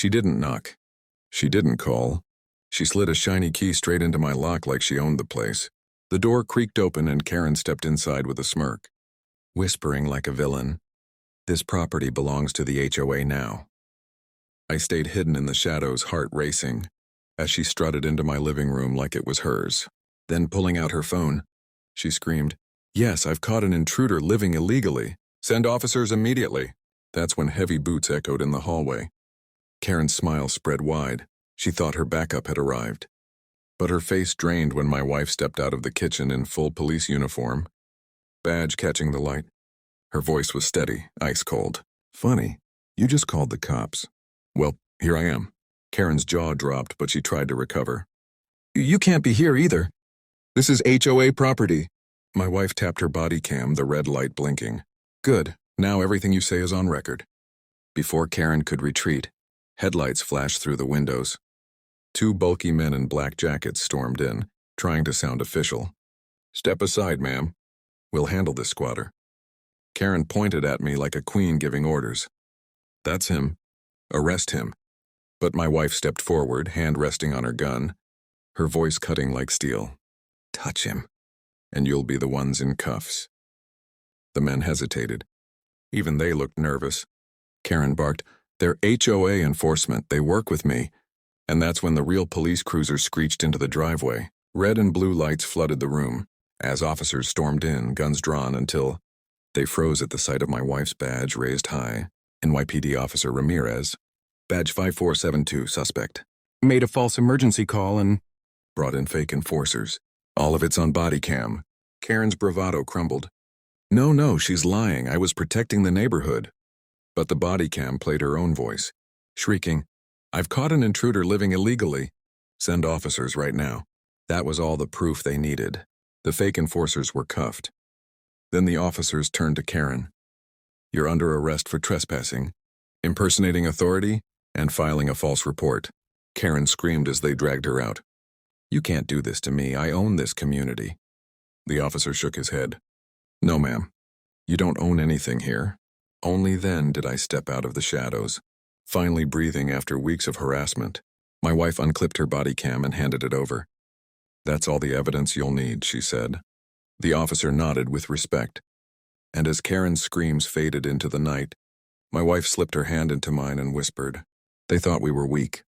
She didn't knock. She didn't call. She slid a shiny key straight into my lock like she owned the place. The door creaked open and Karen stepped inside with a smirk, whispering like a villain, "This property belongs to the HOA now." I stayed hidden in the shadows, heart racing, as she strutted into my living room like it was hers. Then, pulling out her phone, she screamed, "Yes, I've caught an intruder living illegally. Send officers immediately." That's when heavy boots echoed in the hallway. Karen's smile spread wide. She thought her backup had arrived. But her face drained when my wife stepped out of the kitchen in full police uniform, badge catching the light. Her voice was steady, ice cold. "Funny, you just called the cops." "Well, here I am." Karen's jaw dropped, but she tried to recover. "You can't be here either. This is HOA property." My wife tapped her body cam, the red light blinking. "Good, now everything you say is on record." Before Karen could retreat, headlights flashed through the windows. Two bulky men in black jackets stormed in, trying to sound official. "Step aside, ma'am. We'll handle this squatter." Karen pointed at me like a queen giving orders. "That's him. Arrest him." But my wife stepped forward, hand resting on her gun, her voice cutting like steel. "Touch him, and you'll be the ones in cuffs." The men hesitated. Even they looked nervous. Karen barked, "They're HOA enforcement. They work with me." And that's when the real police cruiser screeched into the driveway. Red and blue lights flooded the room, as officers stormed in, guns drawn, until they froze at the sight of my wife's badge raised high. NYPD Officer Ramirez, badge 5472, suspect. Made a false emergency call and brought in fake enforcers. All of it's on body cam. Karen's bravado crumbled. No, she's lying. I was protecting the neighborhood." But the body cam played her own voice, shrieking, "I've caught an intruder living illegally. Send officers right now." That was all the proof they needed. The fake enforcers were cuffed. Then the officers turned to Karen. "You're under arrest for trespassing, impersonating authority, and filing a false report." Karen screamed as they dragged her out. "You can't do this to me. I own this community." The officer shook his head. "No, ma'am. You don't own anything here." Only then did I step out of the shadows, finally breathing after weeks of harassment. My wife unclipped her body cam and handed it over. "That's all the evidence you'll need," she said. The officer nodded with respect. And as Karen's screams faded into the night, my wife slipped her hand into mine and whispered, "They thought we were weak.